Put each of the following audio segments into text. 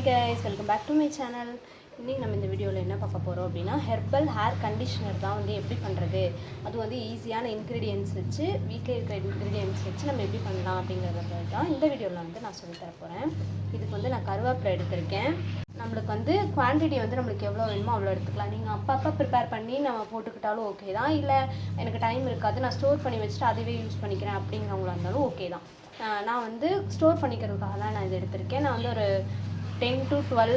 Hi guys, welcome back to my channel. இன்னைக்கு நம்ம இந்த வீடியோவில் என்ன பார்க்க போகிறோம் அப்படின்னா ஹெர்பல் ஹேர் கண்டிஷனர் தான் வந்து எப்படி பண்ணுறது, அது வந்து ஈஸியான இன்க்ரீடியன்ட்ஸ் வச்சு வீட்டில் இருக்கிற இன்க்ரீடியன்ட்ஸ் வச்சு நம்ம எப்படி பண்ணலாம் அப்படிங்கிறத தான் இந்த வீடியோவில் வந்து நான் சொல்லி தர போகிறேன். இதுக்கு வந்து நான் கருவேப்பிலை எடுத்திருக்கேன். நம்மளுக்கு வந்து குவான்டிட்டி வந்து நம்மளுக்கு எவ்வளோ வேணுமோ அவ்வளோ எடுத்துக்கலாம். நீங்கள் அப்பப்போ ப்ரிப்பேர் பண்ணி நம்ம போட்டுக்கிட்டாலும் ஓகே தான், இல்லை எனக்கு டைம் இருக்காது நான் ஸ்டோர் பண்ணி வச்சுட்டு அதுவே யூஸ் பண்ணிக்கிறேன் அப்படிங்கிறவங்களா இருந்தாலும் ஓகே தான். நான் வந்து ஸ்டோர் பண்ணிக்கிறதுக்காக தான் நான் இது எடுத்திருக்கேன். நான் வந்து ஒரு 10 to 12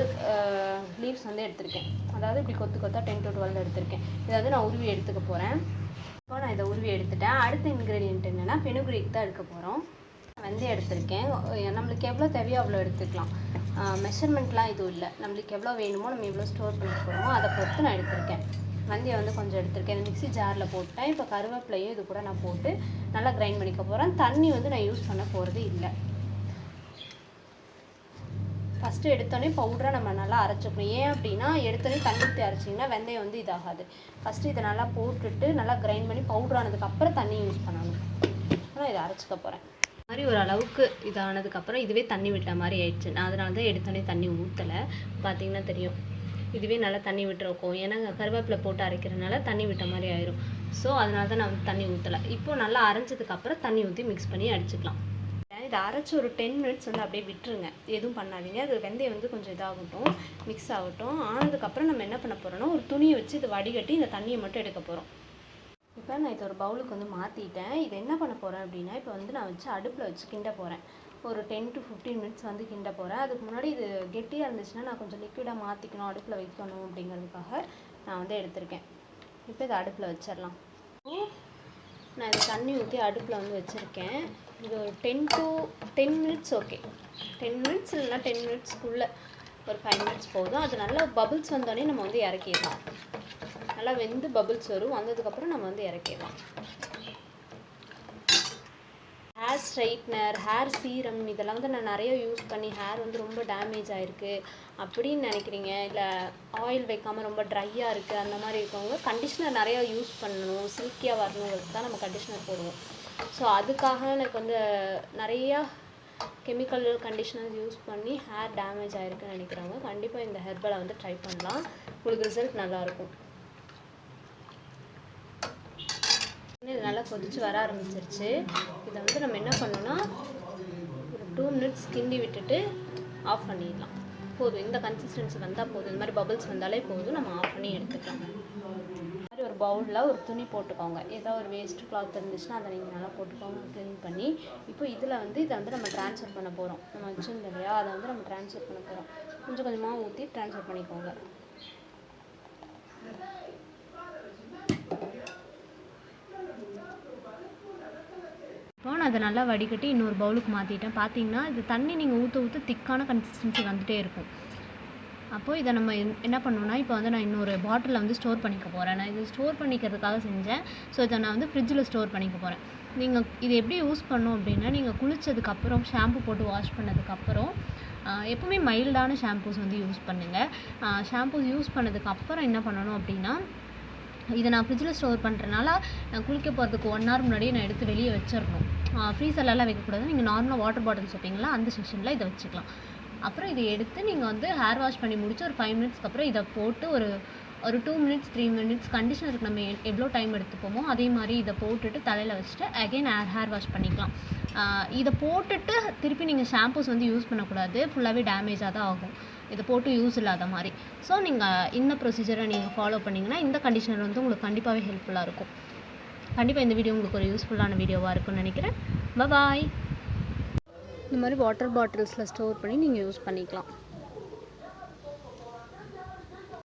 லீவ்ஸ் வந்து எடுத்திருக்கேன். அதாவது இப்படி கொத்து கொத்தா 10 to 12 எடுத்திருக்கேன். இதை வந்து நான் உருவி எடுத்துக்க போகிறேன். இப்போ நான் இதை உருவி எடுத்துட்டேன். அடுத்த இன்க்ரீடியன்ட் என்னென்னா பெனுக்ரீக் தான் எடுக்க போகிறோம். வந்து எடுத்திருக்கேன். நம்மளுக்கு எவ்வளோ தேவையோ அவ்வளோ எடுத்துக்கலாம். மெஷர்மெண்ட்லாம் எதுவும் இல்லை. நம்மளுக்கு எவ்வளோ வேணுமோ நம்ம எவ்வளோ ஸ்டோர் பண்ணி போகிறோமோ அதை பொறுத்து நான் எடுத்திருக்கேன். வெந்தயம் வந்து கொஞ்சம் எடுத்திருக்கேன். இந்த மிக்ஸி ஜாரில் போட்டேன். இப்போ கருவேப்பிலையும் இது கூட நான் போட்டு நல்லா கிரைண்ட் பண்ணிக்க போகிறேன். தண்ணி வந்து நான் யூஸ் பண்ண போகிறது இல்லை. ஃபஸ்ட்டு எடுத்தோடனே பவுடராக நம்ம நல்லா அரைச்சிக்கணும். ஏன் அப்படின்னா எடுத்தோடனே தண்ணி ஊற்றி அரைச்சிங்கன்னா வெந்தயம் வந்து இதாகாது. ஃபஸ்ட்டு இதை நல்லா போட்டுட்டு நல்லா கிரைண்ட் பண்ணி பவுட்ரானதுக்கப்புறம் தண்ணி யூஸ் பண்ணணும். ஆனால் இதை அரைச்சிக்க போகிறேன். இந்த மாதிரி ஒரு அளவுக்கு இதானதுக்கப்புறம் இதுவே தண்ணி விட்ட மாதிரி ஆயிடுச்சு. நான் அதனால தான் எடுத்தோடனே தண்ணி ஊற்றலை. பார்த்தீங்கன்னா தெரியும், இதுவே நல்லா தண்ணி விட்டுருக்கோம். ஏன்னா கருவேப்பிலை போட்டு அரைக்கிறதுனால தண்ணி விட்ட மாதிரி ஆயிரும். ஸோ அதனால தான் நான் வந்து தண்ணி ஊற்றலை. இப்போது நல்லா அரைஞ்சதுக்கப்புறம் தண்ணி ஊற்றி மிக்ஸ் பண்ணி அடிச்சுக்கலாம். இதை அரைச்சி ஒரு 10 மினிட்ஸ் வந்து அப்படியே விட்டுருங்க, எதுவும் பண்ணாதீங்க. அது வெந்தயம் வந்து கொஞ்சம் இதாகட்டும், மிக்ஸ் ஆகட்டும். ஆனதுக்கப்புறம் நம்ம என்ன பண்ண போகிறோம்னா ஒரு துணியை வச்சு இதை வடிகட்டி இந்த தண்ணியை மட்டும் எடுக்க போகிறோம். இப்போ நான் இதை ஒரு பவுலுக்கு வந்து மாற்றிட்டேன். இதை என்ன பண்ண போகிறேன் அப்படின்னா இப்போ வந்து நான் வச்சு அடுப்பில் வச்சு கிண்ட போகிறேன். ஒரு 10 to 15 மினிட்ஸ் வந்து கிண்ட போகிறேன். அதுக்கு முன்னாடி இது கெட்டியாக இருந்துச்சுன்னா நான் கொஞ்சம் லிக்விடாக மாற்றிக்கணும், அடுப்பில் வைக்கணும் அப்படிங்கிறதுக்காக நான் வந்து எடுத்திருக்கேன். இப்போ இதை அடுப்பில் வச்சிடலாம். நான் இந்த தண்ணி ஊற்றி அடுப்பில் வந்து வச்சுருக்கேன். இது ஒரு 10 மினிட்ஸ் ஓகே. 10 மினிட்ஸ் இல்லைனா 10 மினிட்ஸ்க்குள்ளே ஒரு 5 மினிட்ஸ் போதும். அது நல்லா பபிள்ஸ் வந்தோடனே நம்ம வந்து இறக்கிடலாம். நல்லா வெந்து பபிள்ஸ் வரும். வந்ததுக்கப்புறம் நம்ம வந்து இறக்கிடலாம். ஹேர் ஸ்ட்ரைட்னர், ஹேர் சீரம் இதெல்லாம் வந்து நான் நிறைய யூஸ் பண்ணி ஹேர் வந்து ரொம்ப டேமேஜ் ஆகிருக்கு அப்படின்னு நினைக்கிறீங்க, இல்லை ஆயில் வைக்காமல் ரொம்ப ட்ரையாக இருக்குது அந்த மாதிரி இருக்கவங்க கண்டிஷ்னர் நிறையா யூஸ் பண்ணணும், சில்கியாக வரணுங்கிறது தான் நம்ம கண்டிஷ்னர் போடுவோம். ஸோ அதுக்காக எனக்கு வந்து நிறையா கெமிக்கல் கண்டிஷ்னர் யூஸ் பண்ணி ஹேர் டேமேஜ் ஆகிருக்குன்னு நினைக்கிறவங்க கண்டிப்பாக இந்த ஹெர்பலை வந்து ட்ரை பண்ணலாம். உங்களுக்கு ரிசல்ட் நல்லாயிருக்கும். இது நல்லா கொதிச்சு வர ஆரம்பிச்சிருச்சு. இதை வந்து நம்ம என்ன பண்ணோம்னா ஒரு 2 மினிட்ஸ் கிண்டி விட்டுட்டு ஆஃப் பண்ணிடலாம். போதும், இந்த கன்சிஸ்டன்சி வந்தால் போதும். இந்த மாதிரி பபிள்ஸ் வந்தாலே போதும், நம்ம ஆஃப் பண்ணி எடுத்துக்கலாம். இந்த மாதிரி ஒரு பவுலில் ஒரு துணி போட்டுக்கோங்க. ஏதோ ஒரு வேஸ்ட் கிளாத் இருந்துச்சுன்னா அதை நீங்கள் நல்லா போட்டுக்கோங்க, க்ளீன் பண்ணி. இப்போ இதில் வந்து இதை வந்து நம்ம ட்ரான்ஸ்ஃபர் பண்ண போகிறோம். நம்ம வச்சுருந்தோம் இல்லையா, அதை வந்து நம்ம ட்ரான்ஸ்ஃபர் பண்ண போகிறோம். கொஞ்சம் கொஞ்சமாக ஊற்றி ட்ரான்ஸ்ஃபர் பண்ணிக்கோங்க. இப்போ நான் அதை நல்லா வடிகட்டி இன்னொரு பவுலுக்கு மாற்றிட்டேன். பார்த்தீங்கன்னா இது தண்ணி நீங்கள் ஊற்ற ஊற்ற திக்கான கன்சிஸ்டன்சி வந்துகிட்டே இருக்கும். அப்போது இதை நம்ம என்ன பண்ணணும்னா இப்போ வந்து நான் இன்னொரு பாட்டிலில் வந்து ஸ்டோர் பண்ணிக்க போகிறேன். நான் இது ஸ்டோர் பண்ணிக்கிறதுக்காக செஞ்சேன். ஸோ இதை நான் வந்து ஃப்ரிட்ஜில் ஸ்டோர் பண்ணிக்க போகிறேன். நீங்கள் இது எப்படி யூஸ் பண்ணணும் அப்படின்னா நீங்கள் குளித்ததுக்கப்புறம் ஷாம்பு போட்டு வாஷ் பண்ணதுக்கப்புறம் எப்போவுமே மைல்டான ஷாம்பூஸ் வந்து யூஸ் பண்ணுங்கள். ஷாம்பூஸ் யூஸ் பண்ணதுக்கப்புறம் என்ன பண்ணணும் அப்படின்னா இதை நான் ஃப்ரிட்ஜில் ஸ்டோர் பண்ணுறதுனால நான் குளிக்க போகிறதுக்கு 1 hour முன்னாடியே நான் எடுத்து வெளியே வச்சிடணும். ஃப்ரீசர்லலாம் வைக்கக்கூடாது. நீங்கள் நார்மலாக வாட்டர் பாட்டில்ஸ் வைப்பீங்களா அந்த செக்ஷனில் இதை வச்சுக்கலாம். அப்புறம் இதை எடுத்து நீங்கள் வந்து ஹேர் வாஷ் பண்ணி முடிச்சு ஒரு 5 மினிட்ஸ்க்கு அப்புறம் இதை போட்டு ஒரு 2 மினிட்ஸ் 3 மினிட்ஸ் கண்டிஷனருக்கு நம்ம எவ்வளோ டைம் எடுத்துப்போமோ அதே மாதிரி இதை போட்டுட்டு தலையில் வச்சுட்டு அகைன் ஹேர் வாஷ் பண்ணிக்கலாம். இதை போட்டுட்டு திருப்பி நீங்கள் ஷாம்பூஸ் வந்து யூஸ் பண்ணக்கூடாது, ஃபுல்லாகவே டேமேஜாக தான் ஆகும் இதை போட்டு யூஸ் இல்லாத மாதிரி. ஸோ நீங்கள் இந்த ப்ரொசீஜரை நீங்கள் ஃபாலோ பண்ணிங்கன்னா இந்த கண்டிஷனர் வந்து உங்களுக்கு கண்டிப்பாகவே ஹெல்ப்ஃபுல்லாக இருக்கும். கண்டிப்பாக இந்த வீடியோ உங்களுக்கு ஒரு யூஸ்ஃபுல்லான வீடியோவாக இருக்கும்னு நினைக்கிறேன். பாய். இந்த மாதிரி வாட்டர் பாட்டில்ஸில் ஸ்டோர் பண்ணி நீங்கள் யூஸ் பண்ணிக்கலாம்.